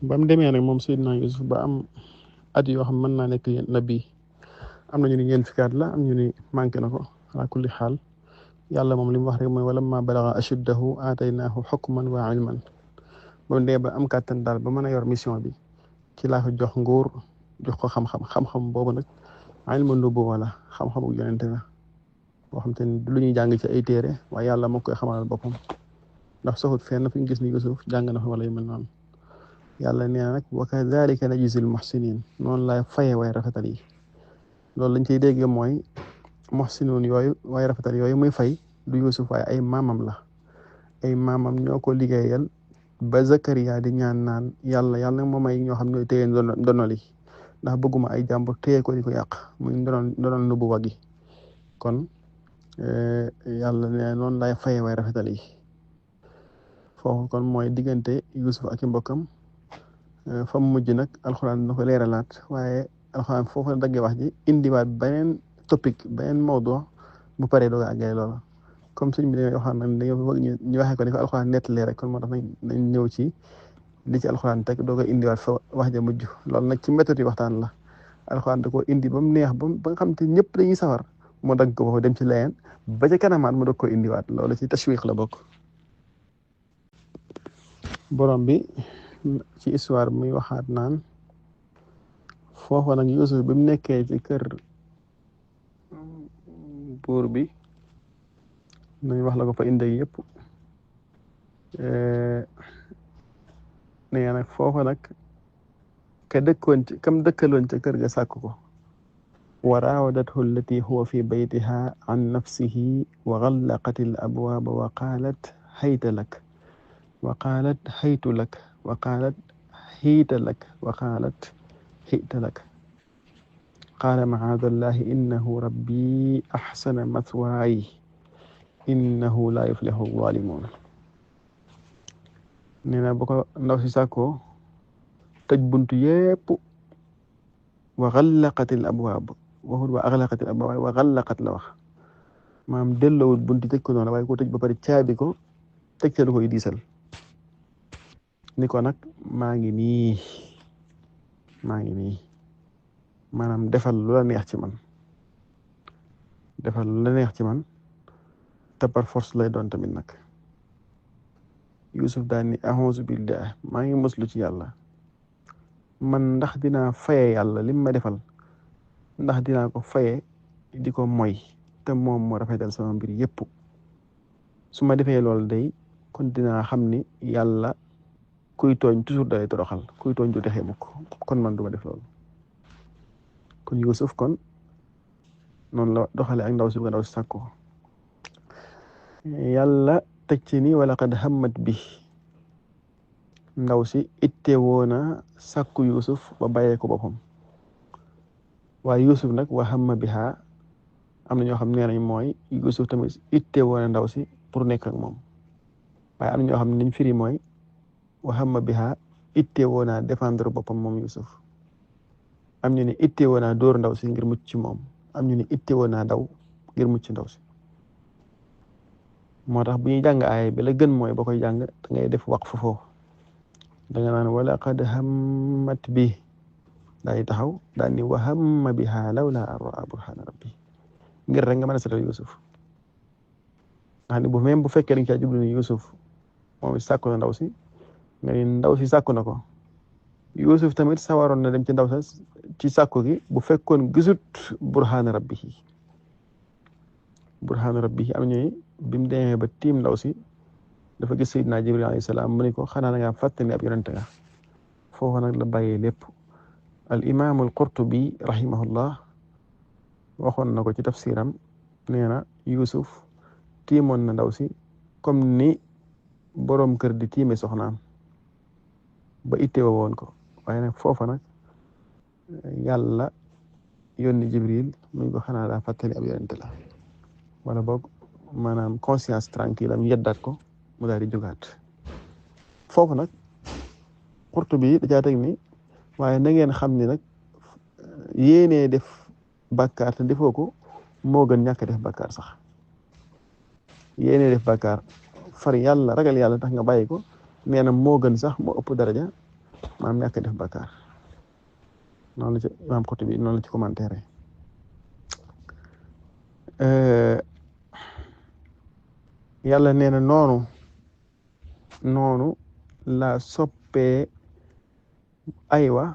ba mu demee nag moom Seydina Yusuf ba am at yoo xam mën naa nekk nabi am na ñu ni ñeent fukki at la am ñu ni manqué na ko ala kulli xaal yàlla moom li mu wax rek mooy walamma balaga ashuddahu aataynaahu xukman wa ilman ba mu dee ba am kàttan daal ba mën a yor mission bi ci laa ko jox nguur jox ko xam-xam boobu nag ilmu nubuwa la xam-xamu yonente la boo xam te ni du lu ñuy jàng ci ay téere waaye yàlla moo koy xamalal boppam ndax soxut fenn fu ñu gis ni Yusuf jàng na fa wala yu mel noonu yàlla nee na nag wa kadhalika najzil muhsinin noonu laay faye way rafetal yi loolu lañ ciy dégg mooy muhsinun yooyu way rafetal yooyu muy fay du Yusuf waaye ay maamam la ay maamam ñoo ko liggéeyal ba Zakariya di ñaan naan yàlla nag moo may ñoo xam ne téye ndonoli ndax bëgguma ay jàmbur téye ko di ko yàq muy ndonol nubuwa gi kon yàlla ne noonu lay faye way rafetal yi foofu kon mooy diggante Yusuf ak i mbokkam fa mu mujj nag alxuraan dina ko leeralaat waaye alxuraan foofu la daggee wax ji indiwaat beneen topic beneen mawdu bu paree dooga àggale loola comme suñ bi dañoo waxaan nag dañoo bëgg ñu waxee ko ni ko alxuraan nettalee rek kon moo tax nañ ñëw ci li ci alxuraan teg dooga indiwaat fa wax ja mujj loolu nag ci méthode yi waxtaan la alxuraan da ko indi ba mu neex ba nga xam te ñëpp dañuy sawar moo dagg ko foofu dem ci layeen ba ca kanamaat mu doog ko indiwaat loolu ci tashwiq la bokk borom bi ci histoire muy waxaat naan foofa nag Yusuf bi mu nekkee ci kër buur bi nañ wax la ko fa indi yëpp nee nag foofa nag kam dëkkaloon ca kër ga sàkk ko wa raawadathu allati huwa fi baytiha an nafsihi wa ghallaqat al abwaaba wa qaalat hayta lak wa qaalat haytu lak wa qaalat hiita lak wa qaalat hiita lak qaala macaada allahi innahu rabbi axsana mathwaay innahu laa yuflixu zaalimuun nee na bu ko ndaw si sàkkoo tëj buntu yépp wa xallaqatil abwaab waxul wa axlaqatil abwaab wa xallaqat la wax maam dellowut buntu tëj ko noonu waaye ko tëj ba pare caabi ko teg ca lu koy diisal ni ko nag maa ngi nii maanaam defal lu la neex ci man defal lu la neex ci man te par force lay doon tamit nag Yusuf daal ni a'uuzu billah maa ngi muslu ci yàlla man ndax dinaa faye yàlla lim ma defal ndax dinaa ko faye di ko moy te moom moo rafetal sama mbir yépp su ma defee loolu day kon dinaa xam ni yàlla kuy tooñ toujours day toroxal kuy tooñ du texee mukk kon man duma def loolu kon Yusuf kon noonu la doxale ak ndaw si bu ndaw si sàkko yàlla teg ci ni wala qad hammat bi ndaw si itte woona sàkku Yusuf ba bàyyee ko boppam waaye Yusuf nag wa hamma biha am na ñoo xam nee nañ mooy Yusuf tamit itte woona ndaw si pour nekk ak moom waaye am na ñoo xam ne niñ firi mooy wa hamma biha itte woona défendre boppam moom Yusuf am ñu ne itte woona dóor ndaw si ngir mucc ci moom am ñu ne itte woona daw ngir mucc ndaw si moo tax bu ñuy jàng aaya bi la gën mooy ba koy jàng da ngay def waqf foofu da nga naan wala qad hammat bi daay taxaw daal ni wa hamma biha lawla an raa burhana rabbi ngir rek nga mën a setal Yusuf nga xam ne bu même bu fekkee dañ caa jublu ni Yusuf moom sàkku na ndaw si nga ni ndaw si sàkku na ko Yusuf tamit sawaroon na dem ci ndaw sa ci sàkku gi bu fekkoon gisut burhana rabbihi am ñuy bi mu demee ba tiim ndaw si dafa gis Seydina Jibril alayhi salaam mu ne ko xanaa da ngaa fàttali ab yonente nga foofu nag la bàyyee lépp al imam al Qurtubi rahimahullah waxoon na ko ci tafsiram nee na Yusuf tiimoon na ndaw si comme ni boroom kër di tiime soxnaam ba itteewa woon ko waaye nag foofa nag yàlla yónni Jibril mu ko xanaa daa fàttali ab yonente la wala boog maanaam conscience tranquille am yeddaat ko mu daal di jógaat foofu nag Qurtubi da caa teg ni waaye na ngeen xam ni nag yéenee def bàkkaar te defoo ko moo gën ñàkk def bàkkaar sax yéenee def bàkkaar far yàlla ragal yàlla tax nga bàyyi ko nee na moo gën sax moo ëpp daraja maam ñàkk def bàkkaar noonu la ci imaam Qurtubi noonu la ci commentaire yàlla nee na noonu la soppee aywa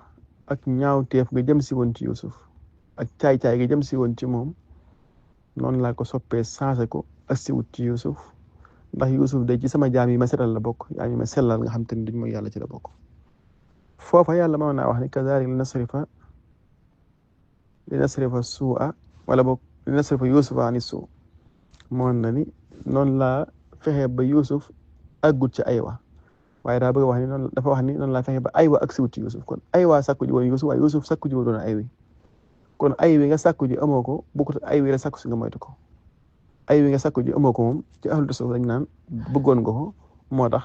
ak ñaawteef nga jëm si woon ci Yusuf ak caay-caay nga jëm si woon ci moom noonu laa ko soppee changé ko ak siwut ci Yusuf ndax Yusuf day ci sama jaam yi ma setal la bokk yaa ngi ma sellal nga xam te ne duñ mooy yàlla ci la bokk foofa yàlla mën naa wax ni kazalik li nasrifa suu'a wala boog li nasrifa Yusufa ani suu moon na ni noonu laa fexe ba Yusuf aggut ci aywa waaye daa bëgg wax ni noonu dafa wax ni noonu laa fexe ba aywa ak siwut ci Yusuf kon aywa sàkku ji woon Yusuf waaye Yusuf sàkku ji woon aywi kon ay wi nga sàkku ji amoo ko bokkut ay wi la sàkku si nga moytu ko ay wi nga sàkku ji amoo ko moom ci ahlu tasawuf dañ naan bëggoon nga ko moo tax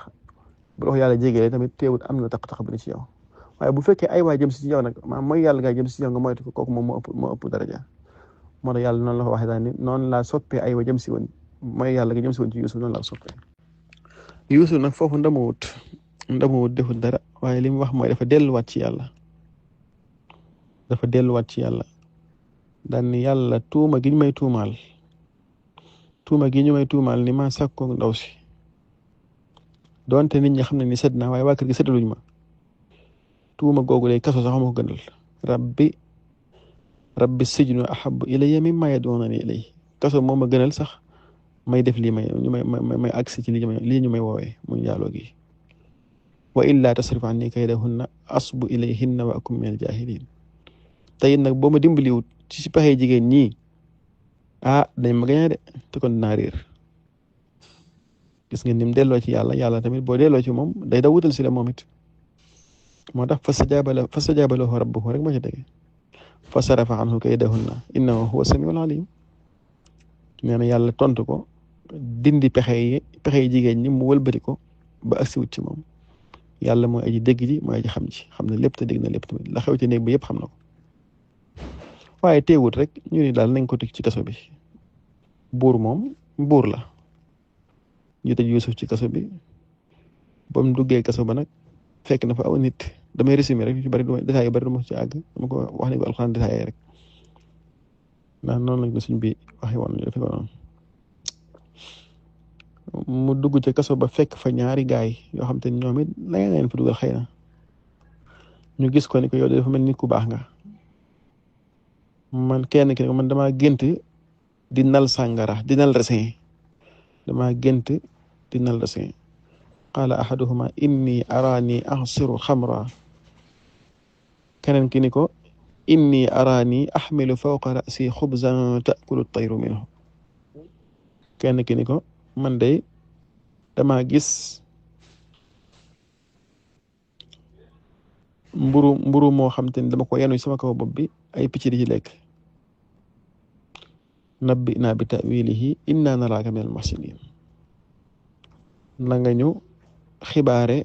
bu dox yàlla jégalee tamit teewut am na taq-taq bu ne ci yow waaye bu fekkee ay waa jëm si yow nag maanaam mooy yàlla nga jëm si yow nga moytu ko kooku moom moo ëpp daraja moo tax yàlla noonu la ko waxee daal ni noonu laa soppee ay wa jëm si woon mooy yàlla nga jëm si woon ci Yuusuf noonu laa soppee Yuusuf nag foofu ndamawut defut dara waaye li mu wax mooy dafa delluwaat ci yàlla daan ni yàlla tuuma gi ñu may tuumaal ni ma sàkkoog ndaw si doonte nit ñi xam ne ni sedd naa waaye waa kër gi seddaluñ ma tuuma googu lay kaso sax ma ko gënal rabbi sijnu ahabbu ilayya mimma yad'unani ilayhi kaso moo ma gënal sax may def lii may agsi ci lii ñu may woowee muy njaaloo gi wa illa tasrif anni kaydahunna asbu ilayhinna wa akum minal jahilin tey nag boo ma dimbaliwut ci pexe jigéen ñi dañ ma gañe de te kon dinaa réer gis nga nim delloo ci yàlla tamit boo delloo ci moom day da wutal si la moom it moo tax fastajaaba lahu rabbuhu rek moo ci dege fa sarafa anhu kaydahunna innahu huwa samiul alim nee na yàlla tontu ko dindi pexe jigéen ñi mu wëlbati ko ba agsi wut ci moom yàlla mooy aji dégg ji mooy aji xam ne lépp te dégg na lépp tamit la xew ci néeg bi yëpp xam na ko waaye teewut rek ñu ni daal nañ ko tëj ci kaso bi buur moom buur la ñu tëj Yuusuf ci kaso bi ba mu duggee kaso ba nag fekk na fa aw nit damay résumé rek yu bari détails yu bari dama ci àgg dama ko wax ni ko alxuraan détaillé rek ndax noonu lañ ko suñ bi waxee woon ñu defe ko noonu mu dugg ci kaso ba fekk fa ñaari gaay yoo xam te ni ñoom it la nga leen fa dugal xëy na ñu gis ko ni ko yow dafa mel nit ku baax nga man kenn ki man dama gént di nal sàngara di nal resin qaala ahaduhuma inni araani axsiru xamra keneen ki ni ko inni araani axmilu fawqa rasi xubzan taakulu tayru minhu kenn ki ni ko man de dama gis mburu moo xam te ni dama ko yenu sama kaw bopp bi ay picc di ci lekk nabbi'naa bi ta'wiilihi innaa naraaka minal muhsiniin na nga ñu xibaare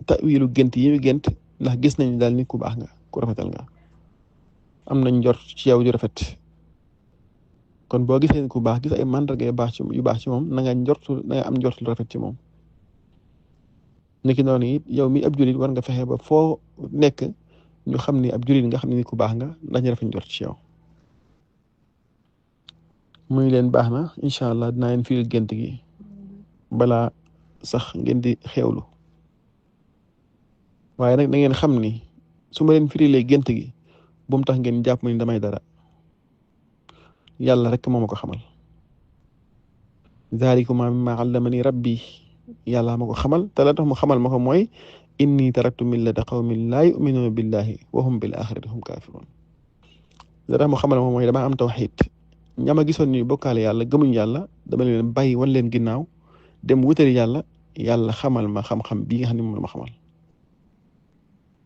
ta'wiilu gént yi ñu gént ndax gis nañ daal nit ku baax nga ku rafetal nga am nañ njort ci yow ju rafet kon boo gisee ku baax gis ay mandarga yu baax ci moom na nga am njort lu rafet ci moom niki noonu it yow mi ab julit war nga fexe ba foo nekk ñu xam ni ab julit nga xam ne nit ku baax nga ndax ñu rafet njort ci yow muy leen baax na incha allah dinaa leen firi gént gi balaa sax ngeen di xewlu waaye nag da ngeen xam ni su ma leen firilee gént gi bu mu tax ngeen jàpp ni damay dara yàlla rek moo ma ko xamal zaalikuma mimma allamani rabbi yàlla ma ko xamal te la tax mu xamal ma ko mooy inni taraktu millata qawmin laa yu'minuuna billahi wa hum bil axirati hum kaafiruun la tax mu xamal ma mooy dama am tawxiid ñama gisoon ni bokkaale yàlla gëmuñ yàlla dama leen bàyyi wan leen ginnaaw dem wutali yàlla xamal ma xam-xam bii nga xam ne moom la ma xamal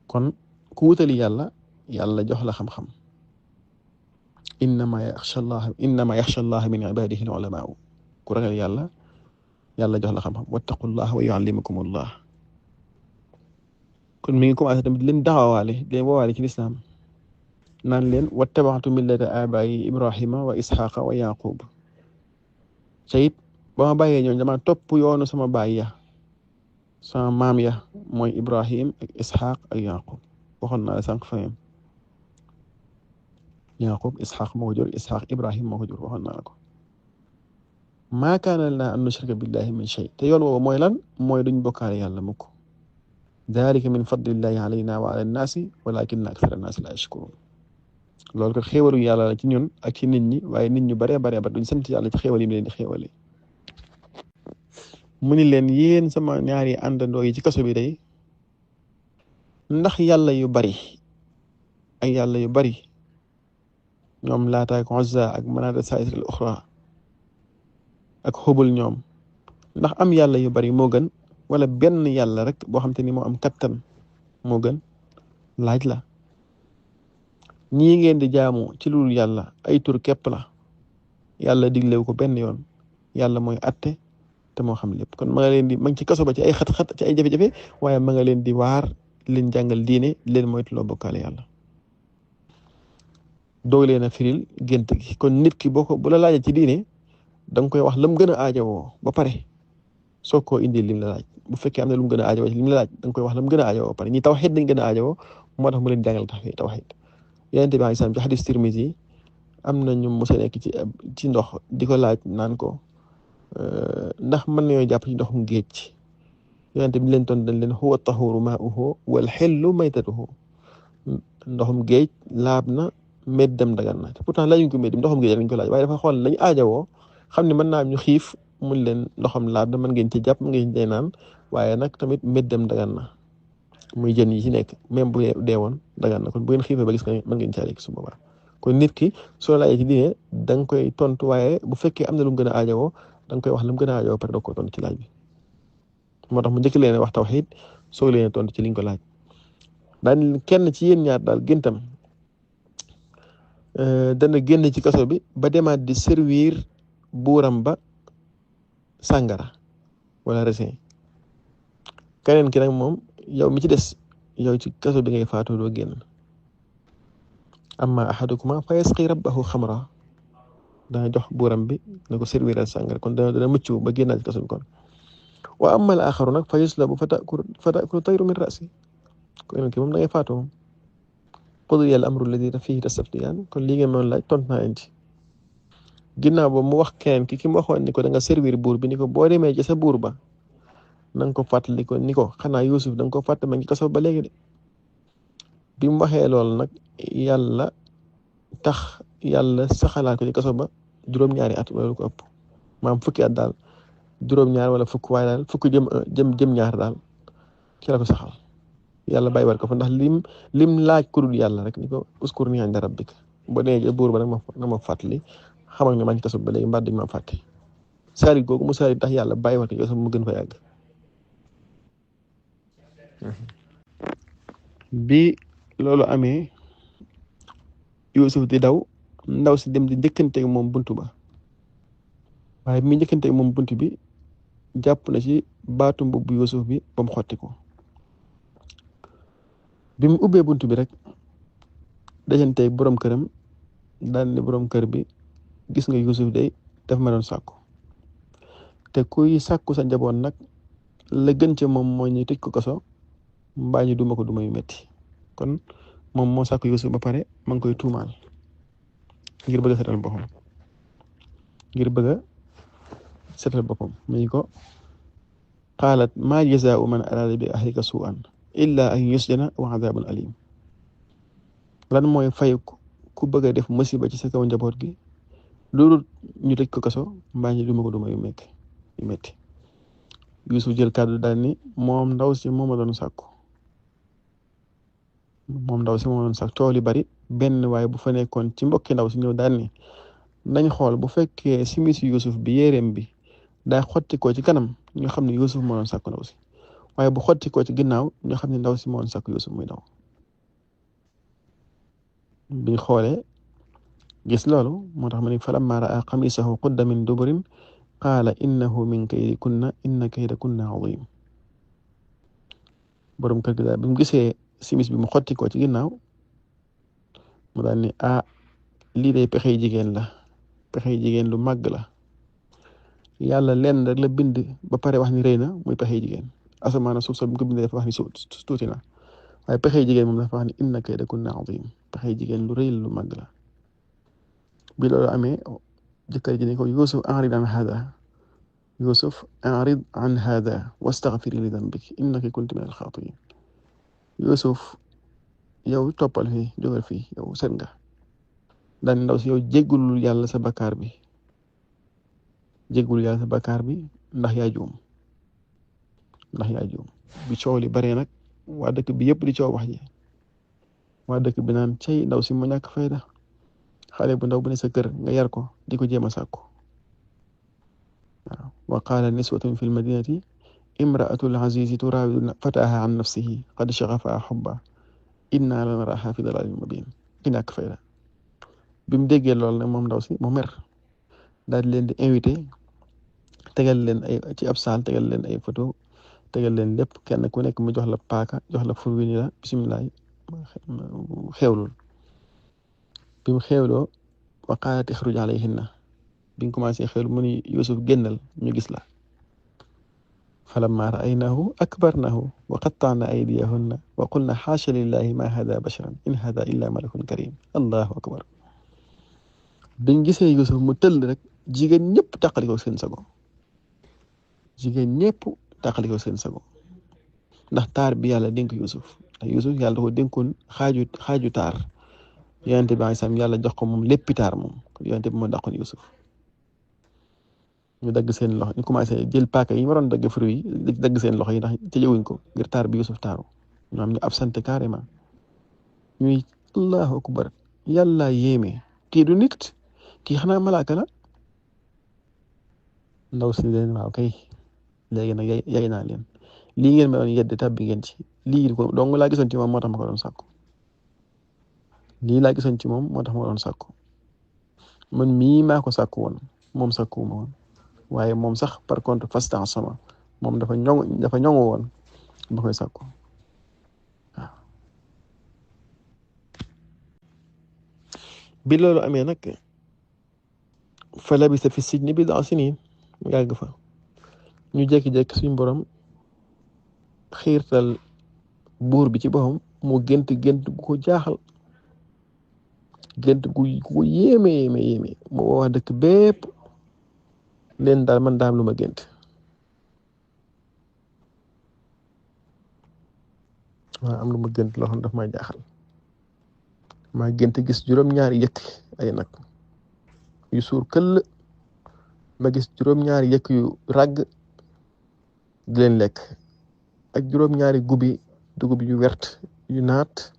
kon ku wutali yàlla jox la xam-xam innama yaxsha allah min ibadihi al ulamaa ku ragal yàlla jox la xam-xam wattaqullaha wa yuallimukumullah kon mi ngi commencé tamit leen daxawaale leen woowaale ci lislaam naan leen wattabaxtu millata abayi ibrahima wa isxaqa wa yaqub sayit ba ma bàyyee ñoom dama topp yoonu sama baay ya sama maam ya mooy Ibrahim ak Ishaq ak Yaqub waxoon naa la sànq fayam Yaqub Ishaq moo ko jur Ishaq Ibrahim moo ko jur waxoon naa la ko maa kaana lanaa an nushrika billahi min shay te yoon woowu mooy lan mooy duñ bokkaale yàlla mukk dalika min fadlillahi alayna wa ala nnaasi walakinna akthara nnaasi la yashkurun loolu ko xéewalu yàlla la ci ñun ak ci nit ñi waaye nit ñu baree baree ba duñ sant yàlla ci xéewal yi mu leen di xéewale mu ni leen yéen sama ñaari àndandoo yi ci kaso bi day ndax yàlla yu bari ak yàlla yu bari ñoom Laata ak Uzza ak Manaata saa'ir al uxra ak Hubal ñoom ndax am yàlla yu bari moo gën wala benn yàlla rek boo xam te ni moo am kattan moo gën laaj la ñii ngeen di jaamu ci lu dul yàlla ay tur képp la yàlla diglewu ko benn yoon yàlla mooy atte te moo xam lépp kon ma nga leen di ma ngi ci kaso ba ci ay xat-xat ci ay jafe-jafe waaye ma nga leen di waar leen jàngal diine leen moytuloo bokkaale yàlla doog leen a firil gént gi kon nit ki boo ko bu la laajee ci diine da nga koy wax lam gën a aajowoo ba pare soo ko indi lim la laaj bu fekkee am na lu mu gën a aajowoo ci lim la laaj da nga koy wax lam gën a aajowoo ba pare ñi tawxiid dañ gën a aajowoo moo tax mu leen jàngal tawxiid Yonent bi alayhi salaam ci xadis Tirmisi am na ñu mos a nekk ci ndox di ko laaj naan ko ndax mën nañoo jàpp ci ndoxum géej Yonent bi leen toon dañ leen huwa tahuuru maa'uhu wal xillu maytatuhu ndoxum géej laab na meddam dagan na te pourtant laajuñ ko meddi ndoxum géej lañ ko laaj waaye dafa xool lañu aajowoo xam ne mën naa am ñu xiif mun leen ndoxam laab na mën ngeen ci jàpp mën ngeen ci naan waaye nag tamit meddam dagan na muy jën yi ci nekk même bu dee woon dagan na kon bu ngeen xiifee ba gis ko mën ngeen caa lekk su boobaa kon nit ki soo laajee ci diine da nga koy tontu waaye bu fekkee am na lu mu gën a aajowoo da nga koy wax lu mu gën a aajowoo pare doo ko tontu ci laaj bi moo tax mu njëkk leen wax tawxiid soo leen tontu ci liñ ko laaj daan kenn ci yéen ñaar daal géntam dana génn ci kaso bi ba demaat di servir buuram ba sàngara wala resin keneen ki nag moom yow mi ci des yow ci kaso bi ngay faatu doo génn amma ahadukuma fa yasqi rabbahu xamra dana jox buuram bi na ko servir sàngara kon dana mucc ba génnaat ci kaso bi kon wa amma al axaru nag fa yuslabu fa taakulu tayru min rasi keneen ki moom da ngay faatu moom qudiya al amru alladi fihi tastaftiyaan kon lii ngeen moon laaj tont naa leen ci ginnaaw ba mu wax keneen ki mu waxoon ni ko da nga servir buur bi ni ko boo demee ci sa buur ba na nga ko fàttali ko ni ko xanaa Yuusuf da nga ko fàtte ma ngi kaso ba léegi de bi mu waxee loolu nag yàlla tax yàlla saxalaat ko ci kaso ba juróom-ñaari at wala lu ko ëpp maam fukki at daal juróom-ñaar wala fukk waaye daal fukk jëm ñaar daal ci la ko saxal yàlla bàyyi war ko fa ndax lim laaj ku dul yàlla rek ni ko uskur ni inda rabbika boo demee ci buur ba nag ma fàttali xamal ne maa ngi kaso ba léegi mbaa dañ ma fàtte saari googu mu saari tax yàlla bàyyi war ko yow mu gën fa yàgg bi loolu amee Yuusuf di daw ndaw si dem di njëkkanteeg moom buntu ba waaye bi mu njëkkanteeg moom buntu bi jàpp na ci baatu mbubbu Yuusuf bi ba mu xotti ko bi mu ubbee buntu bi rek dajanteeg borom këram daal ne borom kër bi gis nga Yuusuf day daf ma doon sàkku te kuy sàkku sa njaboot nag la gën ca moom mooy ñu tëj ko kaso mbaa ñu duma ko duma yu metti kon moom moo sàkku Yuusuf ba pare ma ngi koy tuumaal ngir bëgg a setal boppam mu ngi ko qaalat maa jazaa'u man araada bi ahlika suu'an illa an yusjana wa adabun alim lan mooy fay ku bëgg a def musiba ci sa kaw njaboot gi loolu ñu tëj ko kaso mbaa ñu duma ko duma yu metti Yuusuf jël kàddu daal ni moom ndaw si moo ma doon sàkku tool yi bari benn waaye bu fa nekkoon ci mbokki ndaw si ñëw daal ni nañ xool bu fekkee simisi Yuusuf bi yéreem bi daa xotti ko ci kanam ñu xam ne Yuusuf moo doon sàkku ndaw si waaye bu xotti ko ci ginnaaw ñu xam ne ndaw si moo doon sàkku Yuusuf muy daw biñ xoolee gis loolu moo tax ma ni falammaa ra'aa qamiisahu qudda min duburin qaala innahu min kaydikunna inna kaydakunna aziim borom kër gi daal bi mu gisee simis bi mu xotti ko ci ginnaaw mu daal ni lii day pexey jigéen lu màgg la yàlla lenn rek la bind ba pare wax ni rëy na muy pexey jigéen asamaan suuf bi mu ko bindee dafa wax ni tuuti na waaye pexey jigéen moom dafa wax ni inna kaydakunna azim pexey jigéen lu rëy lu mag la bi loolu amee jëkkër ji ne ko Yuusuf a'rid an hada Yuusuf a'rid an hada wastaghfiri li dhanbiki innaki kunti min al-khati'in Yuusuf yow toppal fii jógal fii yow set nga daan ndaw si yow jéggulul yàlla sa bakkaar bi jéggulul yàlla sa bakkaar bi ndax yaa juum bi coow li bare nag waa dëkk bi yëpp di coow wax ji waa dëkk bi naan cay ndaw si mu ñàkk fayda xale bu ndaw bu ne sa kër nga yar ko di ko jéem a sàkku waaw wa qaala niswatun fi lmadinati imra'atul azizi turawidu fataha an nafsihi qad shaghafaha hubba inna lanaraha fi dalalin mubin ki ñàkk fayda bi mu déggee lool nag moom ndaw si mu mer daal di leen di invité tegal leen ay ci ab saal tegal leen ay photo tegal leen lépp kenn ku nekk mu jox la paaka jox la fur wi ni la bisimilah xewlul bi mu xewloo wa qaalat ixruj alayhinna bi mu commencé xewlu mu ni Yuusuf génnal ñu gis la falamma ra'aynahu akbarnahu wa qatta'na aydiyahunna wa qulna xaasha lillahi ma hada basharan in hada illa malakun karim allahu akbar biñ gisee Yuusuf mu tëll rek jigéen ñëpp tàqalikoo seen sago ndax taar bi yàlla dénk Yuusuf ndax Yuusuf yàlla da ko dénkoon xaaju taar yonente bi sam yàlla jox ko moom léppi taar moom yonente bi moo dàqoon Yuusuf ñu dagg seen loxo ñu commencé jël paaka yi ñu waroon dagg fruit yi dagg seen loxo yi ndax tëjewuñ ko ngir taar bi Yuusuf taaru ñu am ñu absenté carrément ñuy allahu akbar yàlla yéeme kii du nit kii xanaa malaaka la ndaw si leen waaw kay léegi nag yay naa leen lii ngeen ma doon yedde tàbbi ngeen ci lii ko dong laa gisoon ci moom moo tax ma ko doon sàkku man mii maa ko sàkku woon moom sàkkuwuma woon waaye moom sax par contre fastan sama moom dafa ñoŋu woon ba koy sàkku waaw bi loolu amee nag fa labisa fi sijni bid'a sinin mu yàgg fa ñu jékki-jékki suñu borom xiirtal buur bi ci boppam mu gént gu ko jaaxal gént gu ko yéeme mu wax dëkk bépp leen daal man daam lu ma gént waaw am lu ma gént loo xam daf may jaaxal maa gént gis juróom-ñaari yëkk ay nag yu suur këll ma gis juróom-ñaari yëkk yu ràgg di leen lekk ak juróom-ñaari gubi dugub yu wert yu naat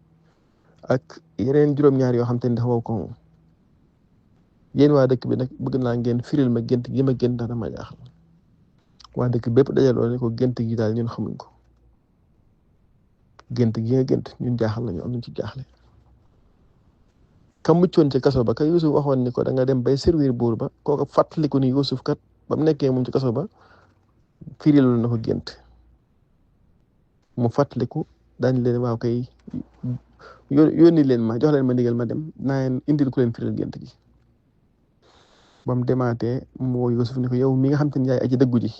ak yeneen juróom-ñaari yoo xam te ne dafa wow ko moom yéen waa dëkk bi nag bëgg naa ngeen firil ma gént gi ma gént ndax dama jaaxal waa dëkk bépp dajaloo ne ko gént gi daal ñun xamuñ ko gént gi nga gént ñun jaaxal nañu am nañ ci jaaxle ka muccoon ci kaso ba ka Yuusuf waxoon ni ko da nga dem bay servir buur ba kooka fàttaliku ni Yuusuf kat ba mu nekkee moom ci kaso ba firilul na ko gént mu fàttaliku daañu leen waaw kay yónni leen ma jox leen ma ndigal ma dem naa leen indil ku leen firil gént gi ba mu demaatee mu woo Yuusuf ni ko yow mi nga xam te ne yaay aji dëggu ji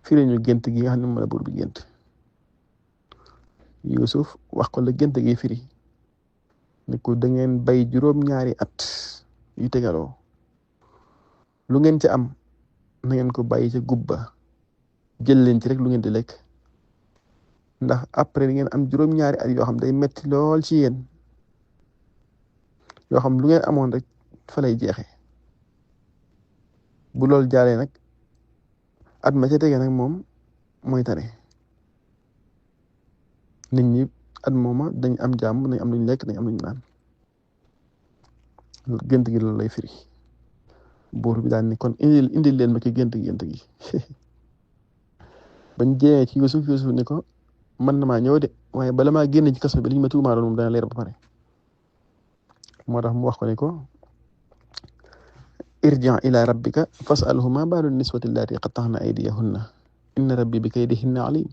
firil ñu gént gi nga xam ne moom la buur bi gént Yuusuf wax ko la gént gi firi ni ko da ngeen bay juróom-ñaari at yu tegaloo lu ngeen ci am na ngeen ko bàyyi ca gubba jël leen ci rek lu ngeen di lekk ndax après ngeen am juróom-ñaari at yoo xam day metti lool ci yéen yoo xam lu ngeen amoon rek fa lay jeexee bu loolu jaalee nag at ma ca tege nag moom mooy tane nit ñi at mooma dañ am jàmm dañ am luñ lekk dañ am luñ naan gént gi loolu lay firi buur bi daan ni kon indil leen ma ci gént gi bañ jéemee ci Yuusuf ni ko man na maa ñëw de waaye bala maa génn ci kaso bi liñ ma tuumaaloon moom dana leer ba pare moo tax mu wax ko ni ko irji' ila rabbika fas'alhu ma baalu niswati allati qatta'na aydiyahunna inna rabbi bi kaydihinna alim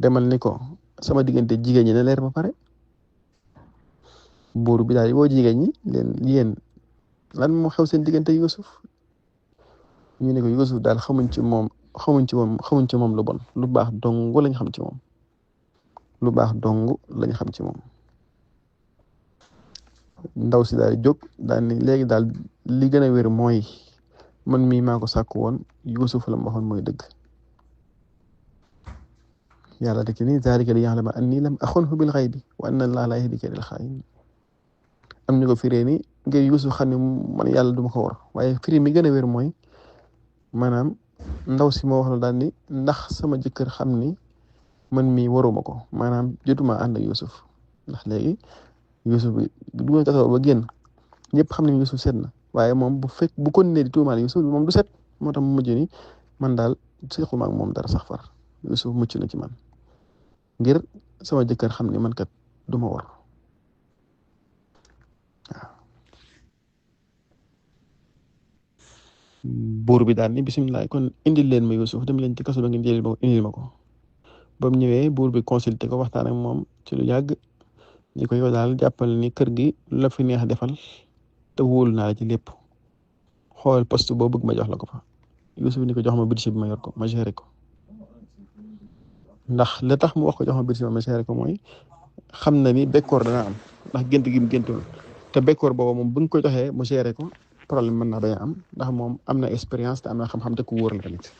demal ni ko sama diggante jigéen ñi na leer ba pare buur bi daal woo jigéen ñi leen yéen lan moo xew seen diggante Yuusuf ñu ne ko Yuusuf daal xamuñ ci moom xamuñ ci moom lu bon lu baax dong lañ xam ci moom lu baax dong lañ xam ci moom. ndaw si daal di jóg daal ni léegi daal li gën a wér mooy man mii maa ko sàkk woon Yuusuf la ma waxoon mooy dëgg. yàlla da ci ni zaalika li ya'lama annii lam axunhu bil ghaybi wa anna Allaaha laa yahdii kaydal xaa'iniin. am ñu ko firee ni ngir Yuusuf xam ne man yàlla duma ko war waaye firi mi gën a wér mooy maanaam ndaw si moo wax la daal ni ndax sama jëkkër xam ni man mii waruma ko maanaam jotuma ànd ak Yuusuf ndax léegi Yuusuf bi du ma tasoo ba génn ñëpp xam ne Yuusuf set na waaye moom bu ko nee di tuumaal Yuusuf moom du set moo tax mu mujj ni man daal sequma ak moom dara sax far Yuusuf mucc na ci man ngir sama jëkkër xam ni man kat du ma war waaw. buur bi daal ni bisimilah kon indil leen ma Yuusuf dem leen ci kaso ba ngeen jëlil ma indil ma ko ba mu ñëwee buur bi consulté ko waxtaan ak moom ci lu yàgg. ni ko yow daal jàppal ni kër gi la fi neex defal te wóolu naa la ci lépp xool poste boo bëgg ma jox la ko fa Yuusuf ni ko jox ma budget bi ma yor ko ma géré ko ndax la tax mu wax ko jox ma budget bi ma géré ko mooy xam na ni bekkoor dana am ndax gént gi mu géntoon te bekkoor boobu moom bu nga ko joxee mu géré ko problème mën naa bañ a am ndax moom am na expérience te am na xam-xam te ku wóor la tamit.